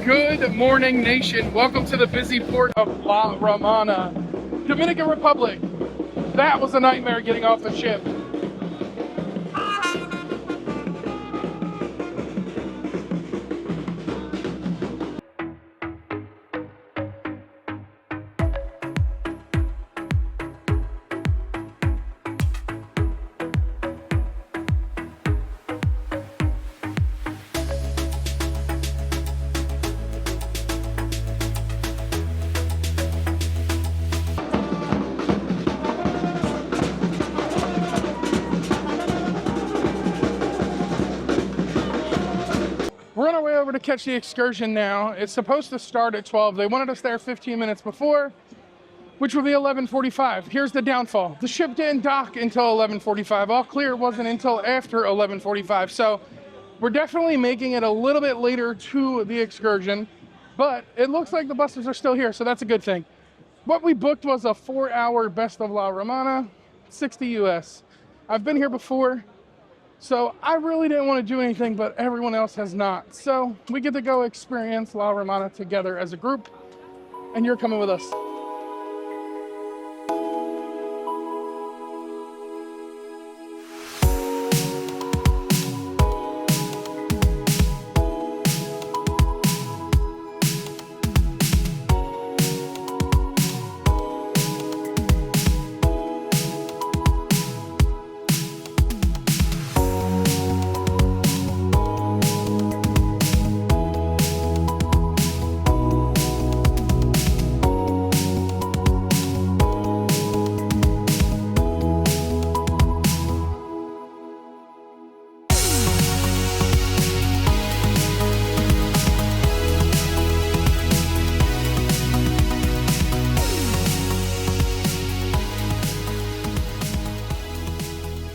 Good morning, nation. Welcome to the busy port of La Romana, Dominican Republic. That was a nightmare getting off the ship. We're on our way over to catch the excursion now. It's supposed to start at 12. They wanted us there 15 minutes before, which will be 11:45. Here's the downfall. The ship didn't dock until 11:45. All clear wasn't until after 11:45. So we're definitely making it a little bit later to the excursion, but it looks like the buses are still here, so that's a good thing. What we booked was a 4-hour Best of La Romana, 60 US. I've been here before, so I really didn't want to do anything, but everyone else has not. So we get to go experience La Romana together as a group, and you're coming with us.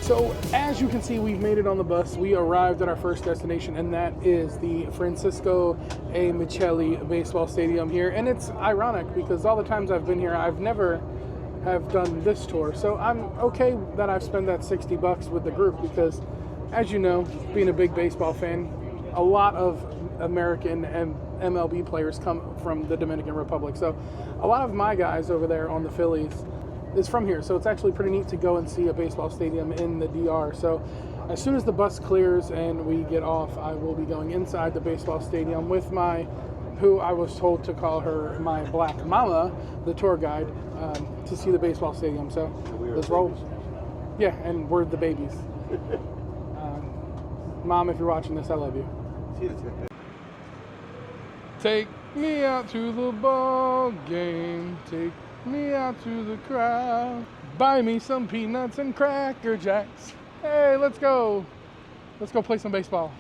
So as you can see, we've made it on the bus. We arrived at our first destination, and that is the Francisco A. Micheli baseball stadium here. And it's ironic because all the times I've been here, I've never have done this tour. So I'm okay that I've spent that $60 with the group because, as you know, being a big baseball fan, a lot of American and MLB players come from the Dominican Republic. So a lot of my guys over there on the Phillies is from here, so it's actually pretty neat to go and see a baseball stadium in the DR. So as soon as the bus clears and we get off, I will be going inside the baseball stadium with who I was told to call her my black mama, the tour guide, to see the baseball stadium. So let's roll. Yeah, and we're the babies. Mom, if you're watching this, I love you. Take me out to the ball game. Take me out to the crowd. Buy me some peanuts and Cracker Jacks. Hey, let's go. Let's go play some baseball.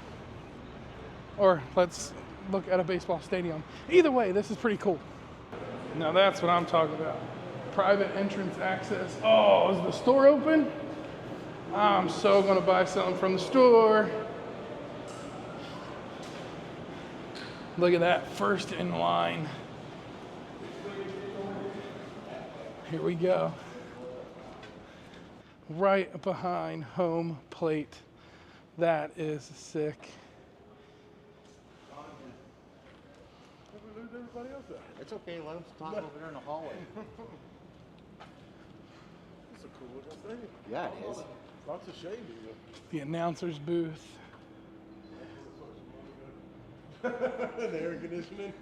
Or let's look at a baseball stadium. Either way, this is pretty cool. Now that's what I'm talking about. Private entrance access. Oh, is the store open? I'm so gonna buy something from the store. Look at that, first in line. Here we go. Right behind home plate. That is sick. We lose everybody else there. It's okay, let them talk over there in the hallway. It's a cool little stadium. Yeah, it is. Lots of shade here. The announcer's booth. The air conditioning.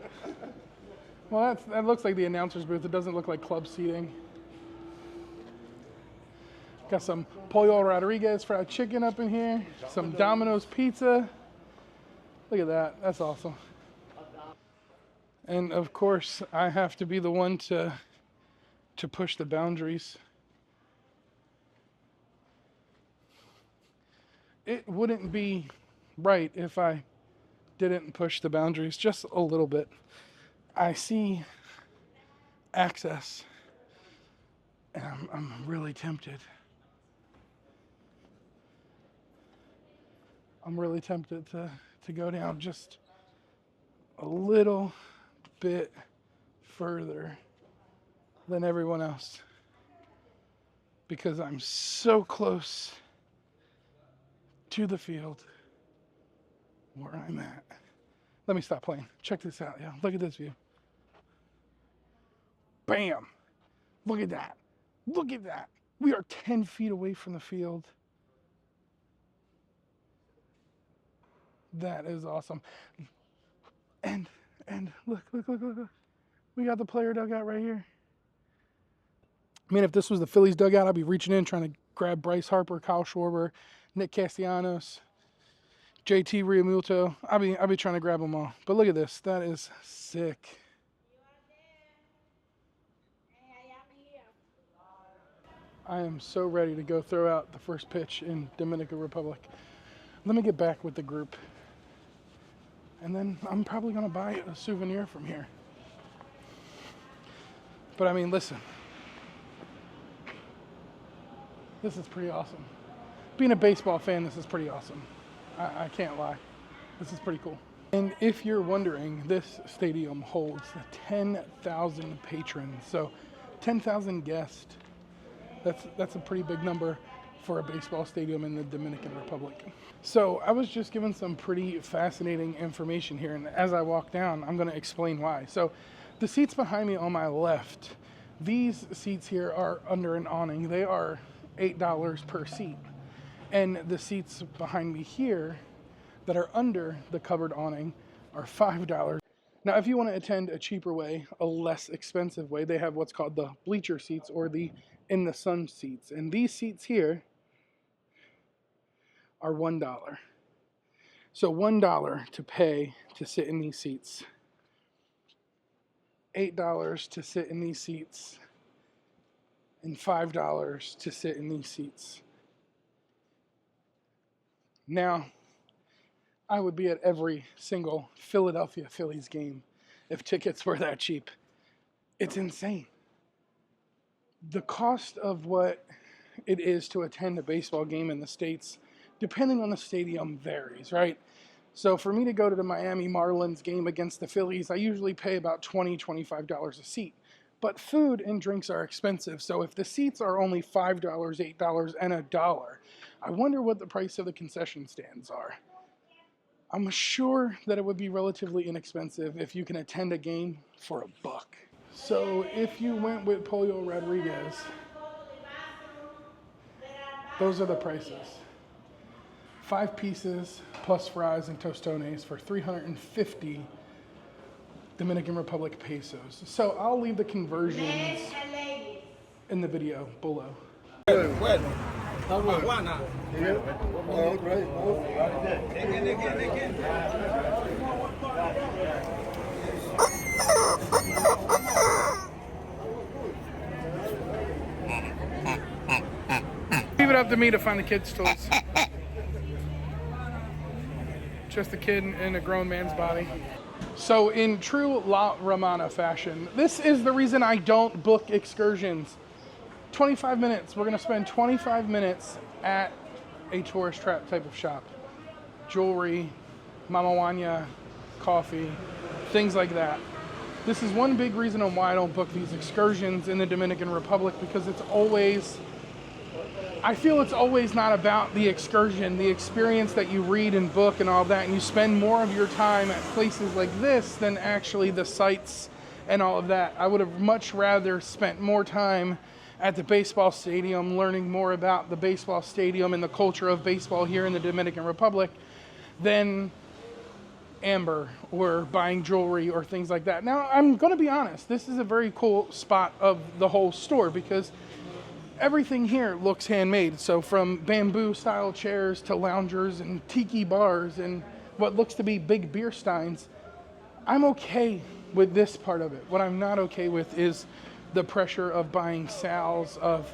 Well, that looks like the announcer's booth. It doesn't look like club seating. Got some Pollo Rodriguez fried chicken up in here. Some Domino's pizza. Look at that. That's awesome. And of course, I have to be the one to push the boundaries. It wouldn't be right if I didn't push the boundaries just a little bit. I see access, and I'm really tempted. I'm really tempted to go down just a little bit further than everyone else because I'm so close to the field where I'm at. Let me stop playing. Check this out, yo. Look at this view. Bam. Look at that. Look at that. We are 10 feet away from the field. That is awesome. And look. We got the player dugout right here. I mean, if this was the Phillies dugout, I'd be reaching in trying to grab Bryce Harper, Kyle Schwarber, Nick Castellanos, JT Realmuto. I'd be trying to grab them all. But look at this. That is sick. I am so ready to go throw out the first pitch in Dominican Republic. Let me get back with the group. And then I'm probably going to buy a souvenir from here. But I mean, listen. This is pretty awesome. Being a baseball fan, this is pretty awesome. I can't lie. This is pretty cool. And if you're wondering, this stadium holds 10,000 patrons. So 10,000 guests. That's a pretty big number for a baseball stadium in the Dominican Republic. So I was just given some pretty fascinating information here, and as I walk down, I'm going to explain why. So the seats behind me on my left, these seats here are under an awning. They are $8 per seat. And the seats behind me here that are under the covered awning are $5. Now, if you want to attend a cheaper way, a less expensive way, they have what's called the bleacher seats or the in the sun seats. And these seats here are $1. So $1 to pay to sit in these seats. $8 to sit in these seats. And $5 to sit in these seats. Now, I would be at every single Philadelphia Phillies game if tickets were that cheap. It's insane. The cost of what it is to attend a baseball game in the States, depending on the stadium, varies, right? So for me to go to the Miami Marlins game against the Phillies, I usually pay about $20, $25 a seat. But food and drinks are expensive, so if the seats are only $5, $8, and $1, I wonder what the price of the concession stands are. I'm sure that it would be relatively inexpensive if you can attend a game for $1. So if you went with Pollo Rodriguez, those are the prices. 5 pieces plus fries and tostones for 350 Dominican Republic pesos. So I'll leave the conversions in the video below. Leave it up to me to find the kids' toys. Just a kid in a grown man's body. So in true La Romana fashion, this is the reason I don't book excursions. 25 minutes. We're going to spend 25 minutes at a tourist trap type of shop. Jewelry, mamawania, coffee, things like that. This is one big reason on why I don't book these excursions in the Dominican Republic, because it's always, I feel it's always not about the excursion, the experience that you read and book and all that, and you spend more of your time at places like this than actually the sights and all of that. I would have much rather spent more time at the baseball stadium, learning more about the baseball stadium and the culture of baseball here in the Dominican Republic than Amber or buying jewelry or things like that. Now, I'm going to be honest, this is a very cool spot of the whole store because everything here looks handmade. So from bamboo style chairs to loungers and tiki bars and what looks to be big beer steins, I'm okay with this part of it. What I'm not okay with is the pressure of buying sales of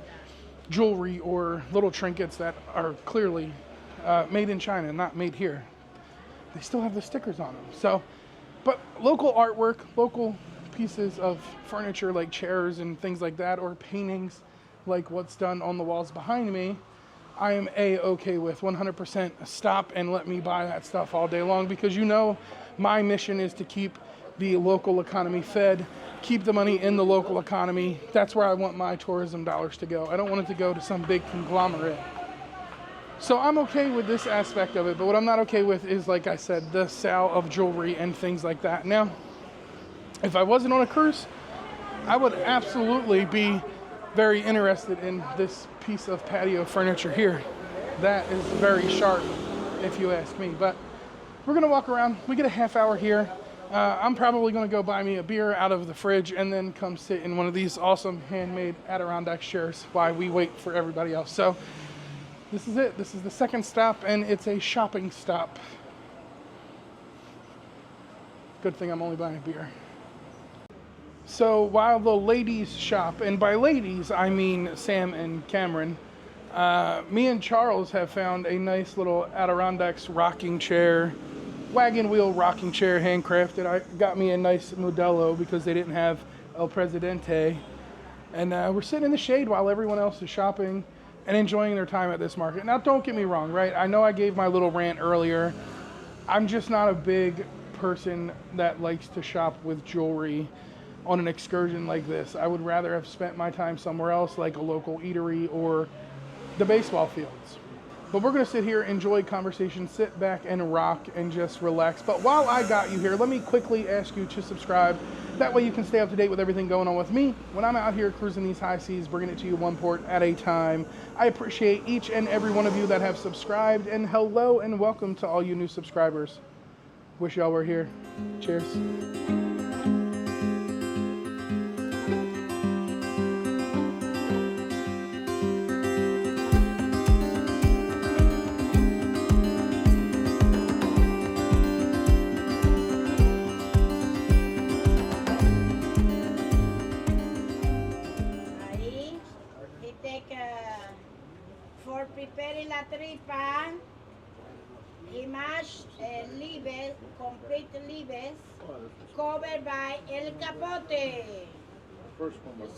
jewelry or little trinkets that are clearly made in China, not made here. They still have the stickers on them. So, but local artwork, local pieces of furniture like chairs and things like that, or paintings like what's done on the walls behind me, I am okay with. 100% stop and let me buy that stuff all day long, because you know my mission is to keep the local economy fed, keep the money in the local economy. That's where I want my tourism dollars to go. I don't want it to go to some big conglomerate. So I'm okay with this aspect of it, but what I'm not okay with is, like I said, the sale of jewelry and things like that. Now, if I wasn't on a cruise, I would absolutely be very interested in this piece of patio furniture here. That is very sharp, if you ask me. But we're gonna walk around. We get a half hour here. I'm probably gonna go buy me a beer out of the fridge and then come sit in one of these awesome handmade Adirondack chairs while we wait for everybody else. So this is it. This is the second stop, and it's a shopping stop. Good thing I'm only buying a beer. So while the ladies shop, and by ladies I mean Sam and Cameron, me and Charles have found a nice little Adirondacks rocking chair, wagon wheel rocking chair, handcrafted. I got me a nice Modelo because they didn't have El Presidente. And we're sitting in the shade while everyone else is shopping and enjoying their time at this market. Now, don't get me wrong, right? I know I gave my little rant earlier. I'm just not a big person that likes to shop with jewelry on an excursion like this. I would rather have spent my time somewhere else, like a local eatery or the baseball fields. But we're gonna sit here, enjoy conversation, sit back and rock and just relax. But while I got you here, let me quickly ask you to subscribe. That way you can stay up to date with everything going on with me when I'm out here cruising these high seas, bringing it to you one port at a time. I appreciate each and every one of you that have subscribed, and hello and welcome to all you new subscribers. Wish y'all were here. Cheers. For preparing la tripa, he mashed leaves, complete leaves, covered by el capote.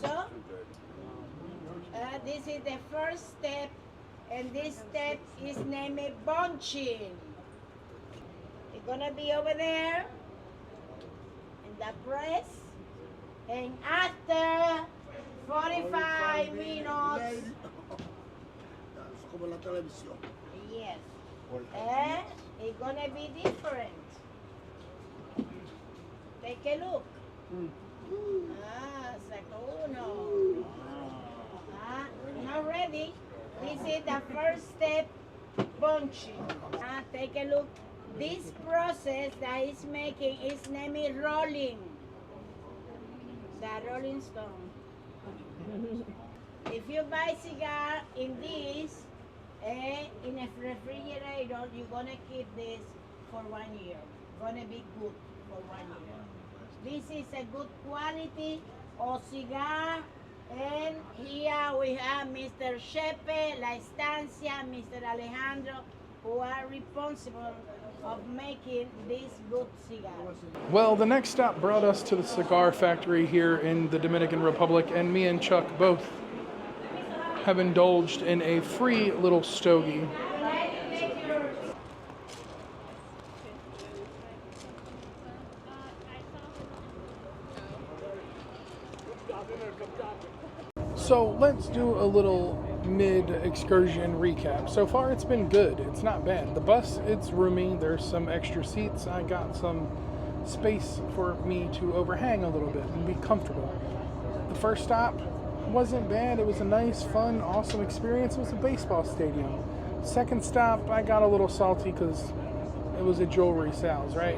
So, this is the first step, and this step is named bunching. It's gonna be over there in the press, and after 45 minutes. Como la televisión. Yes. And it's gonna be different. Take a look. Saco uno. Not ready. This is the first step, bunching. Take a look. This process that is making is named rolling. The Rolling Stone. If you buy cigar in this, in a refrigerator, you're gonna keep this for 1 year. Gonna be good for 1 year. This is a good quality of cigar, and here we have Mr. Shepe, La Estancia, Mr. Alejandro, who are responsible of making this good cigar. Well, the next stop brought us to the cigar factory here in the Dominican Republic, and me and Chuck both have indulged in a free little stogie. So let's do a little mid-excursion recap. So far it's been good. It's not bad. The bus, it's roomy. There's some extra seats. I got some space for me to overhang a little bit and be comfortable. The first stop wasn't bad. It was a nice, fun, awesome experience. It was a baseball stadium. Second stop, I got a little salty because it was a jewelry sales, right?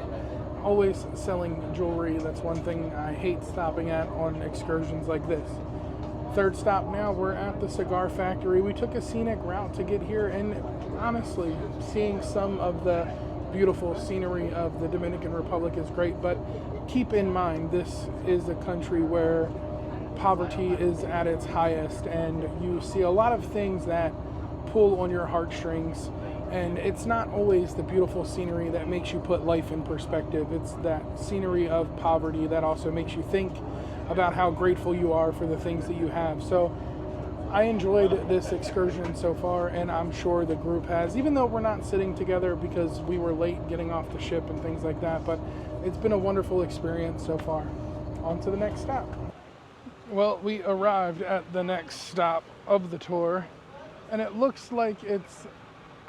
Always selling jewelry. That's one thing I hate stopping at on excursions like this. Third stop, now we're at the cigar factory. We took a scenic route to get here, and honestly, seeing some of the beautiful scenery of the Dominican Republic is great, but keep in mind, this is a country where poverty is at its highest, and you see a lot of things that pull on your heartstrings, and it's not always the beautiful scenery that makes you put life in perspective. It's that scenery of poverty that also makes you think about how grateful you are for the things that you have. So I enjoyed this excursion so far, and I'm sure the group has, even though we're not sitting together because we were late getting off the ship and things like that, but it's been a wonderful experience so far. On to the next stop. Well, we arrived at the next stop of the tour, and it looks like it's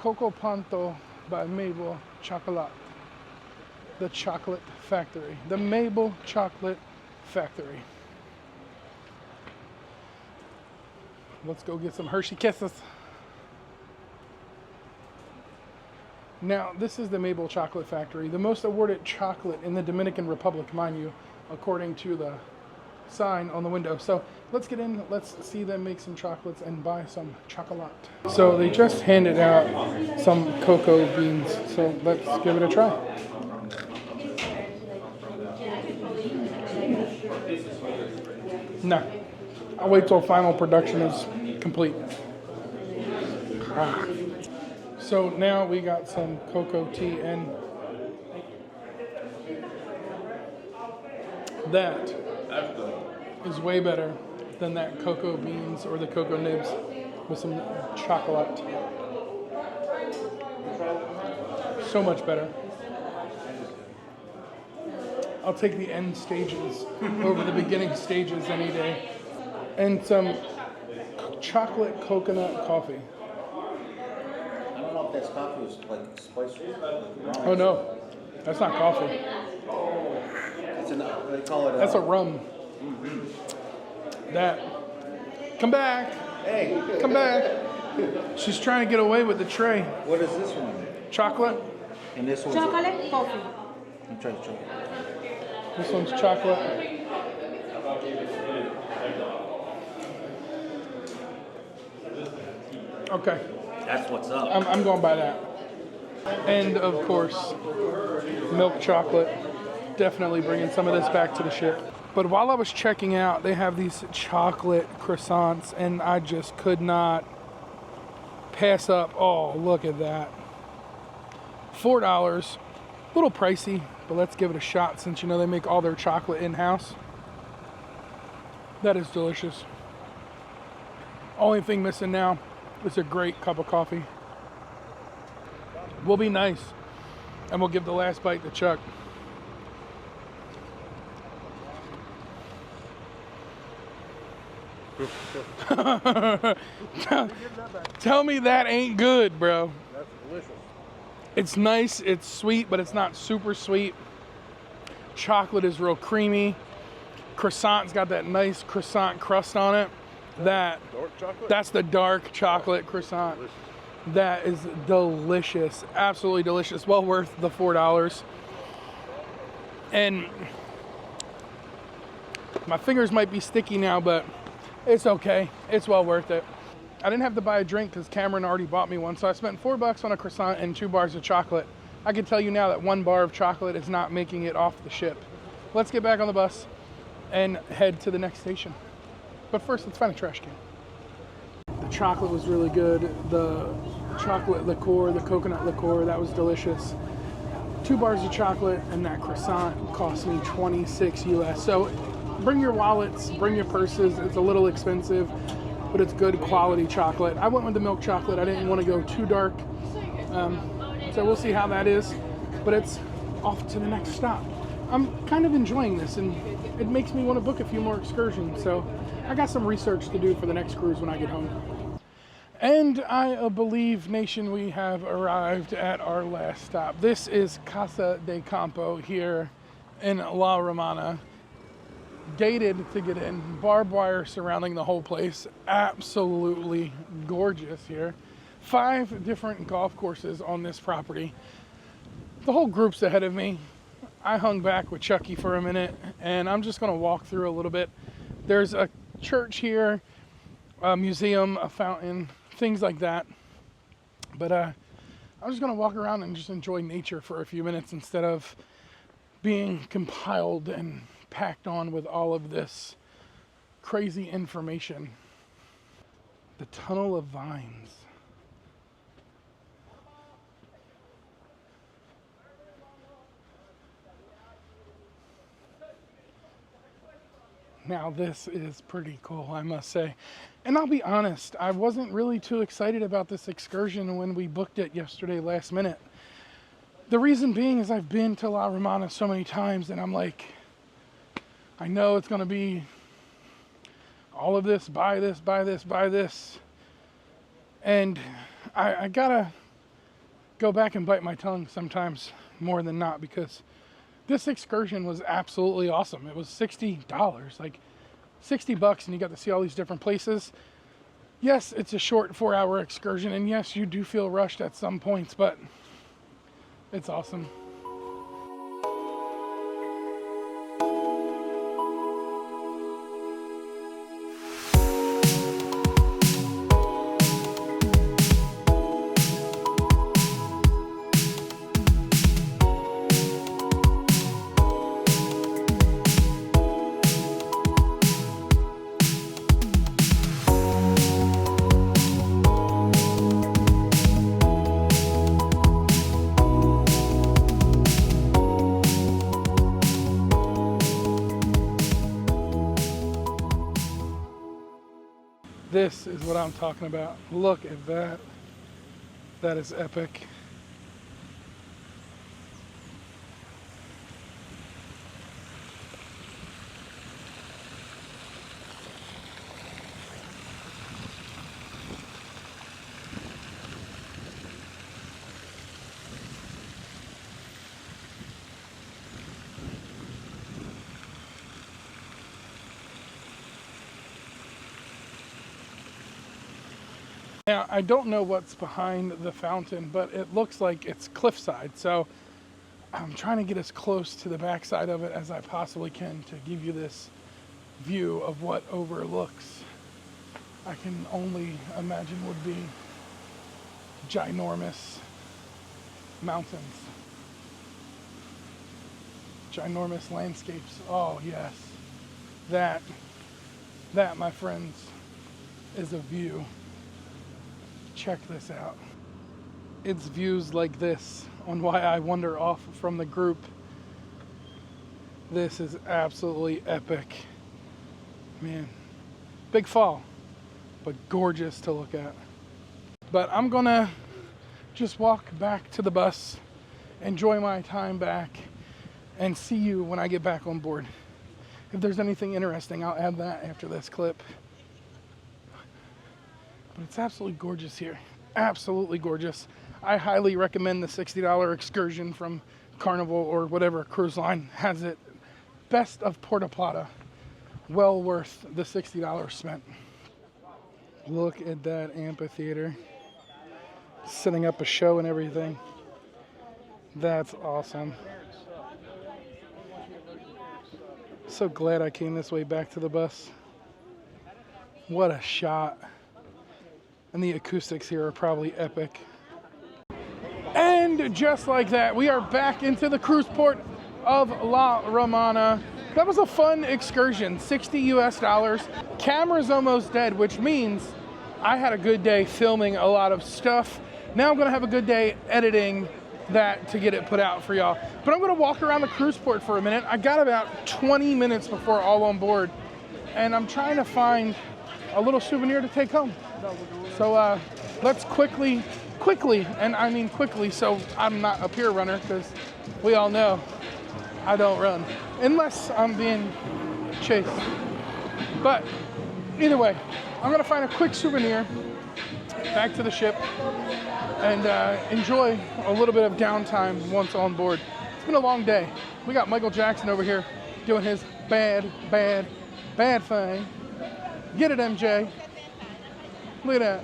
Coco Panto by Mabel Chocolat. The Chocolate Factory. The Mabel Chocolate Factory. Let's go get some Hershey Kisses. Now, this is the Mabel Chocolate Factory, the most awarded chocolate in the Dominican Republic, mind you, according to the sign on the window. So let's get in, let's see them make some chocolates and buy some chocolate. So they just handed out some cocoa beans, so let's give it a try. No, I'll wait till final production is complete. So now we got some cocoa tea, and that is way better than that cocoa beans or the cocoa nibs with some chocolate. So much better. I'll take the end stages over the beginning stages any day. And some chocolate coconut coffee. I don't know if that's coffee was like spicy. Oh no, that's not coffee. They call it. That's a rum. That. Come back. Hey, Come back. She's trying to get away with the tray. what is this one? Chocolate. And this one's Chocolate coffee. I'm trying to chocolate. This one's chocolate. Okay, That's what's up. I'm going by that. And of course, milk chocolate. Definitely bringing some of this back to the ship. But while I was checking out, they have these chocolate croissants, and I just could not pass up. Oh, look at that. $4. A little pricey, but let's give it a shot since you know they make all their chocolate in-house. That is delicious. Only thing missing now is a great cup of coffee. We'll be nice, and we'll give the last bite to Chuck. Tell me that ain't good, bro. That's delicious. It's nice, it's sweet, but it's not super sweet. Chocolate is real creamy. Croissant's got that nice croissant crust on it. Dark chocolate? That's the dark chocolate croissant. Delicious. That is delicious. Absolutely delicious. Well worth the $4. And my fingers might be sticky now, but it's okay. It's well worth it. I didn't have to buy a drink because Cameron already bought me one, so I spent $4 on a croissant and 2 bars of chocolate. I can tell you now that 1 bar of chocolate is not making it off the ship. Let's get back on the bus and head to the next station. But first, let's find a trash can. The chocolate was really good. The chocolate liqueur, the coconut liqueur, that was delicious. 2 bars of chocolate and that croissant cost me $26 US. So bring your wallets, bring your purses. It's a little expensive, but it's good quality chocolate. I went with the milk chocolate. I didn't want to go too dark. So we'll see how that is, but it's off to the next stop. I'm kind of enjoying this, and it makes me want to book a few more excursions. So I got some research to do for the next cruise when I get home. And I believe, Nation, we have arrived at our last stop. This is Casa de Campo here in La Romana. Gated to get in, barbed wire surrounding the whole place. Absolutely gorgeous here. 5 different golf courses on this property. The whole group's ahead of me. I hung back with Chucky for a minute, and I'm just gonna walk through a little bit. There's a church here, a museum, a fountain, things like that. But I'm just gonna walk around and just enjoy nature for a few minutes instead of being compiled and packed on with all of this crazy information. The Tunnel of Vines. Now this is pretty cool, I must say. And I'll be honest, I wasn't really too excited about this excursion when we booked it yesterday last minute. The reason being is I've been to La Romana so many times, and I'm like, I know it's gonna be all of this, buy this, buy this, buy this. And I gotta go back and bite my tongue sometimes more than not, because this excursion was absolutely awesome. It was $60, like $60, and you got to see all these different places. Yes, it's a short 4-hour excursion, and yes, you do feel rushed at some points, but it's awesome. This is what I'm talking about. Look at that. That is epic. Now, I don't know what's behind the fountain, but it looks like it's cliffside. So I'm trying to get as close to the backside of it as I possibly can to give you this view of what overlooks. I can only imagine would be ginormous mountains. Ginormous landscapes. Oh yes. That, my friends, is a view. Check this out. It's views like this on why I wander off from the group. This is absolutely epic. Man, big fall, but gorgeous to look at. But I'm gonna just walk back to the bus, enjoy my time back, and see you when I get back on board. If there's anything interesting, I'll add that after this clip. But it's absolutely gorgeous here. Absolutely gorgeous. I highly recommend the $60 excursion from Carnival or whatever cruise line has it. Best of Puerto Plata. Well worth the $60 spent. Look at that amphitheater. Setting up a show and everything. That's awesome. So glad I came this way back to the bus. What a shot. And the acoustics here are probably epic. And just like that, we are back into the cruise port of La Romana. That was a fun excursion, $60 US. Camera's almost dead, which means I had a good day filming a lot of stuff. Now I'm gonna have a good day editing that to get it put out for y'all. But I'm gonna walk around the cruise port for a minute. I got about 20 minutes before all on board, and I'm trying to find a little souvenir to take home. So let's quickly, and I mean quickly, so I'm not a pier runner, because we all know I don't run unless I'm being chased. But either way, I'm gonna find a quick souvenir, back to the ship, and enjoy a little bit of downtime once on board. It's been a long day. We got Michael Jackson over here doing his bad thing. Get it, MJ. Look at that.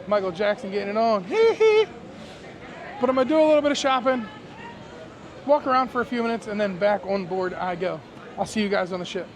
Michael Jackson getting it on. But I'm gonna do a little bit of shopping, walk around for a few minutes, and then back on board I go. I'll see you guys on the ship.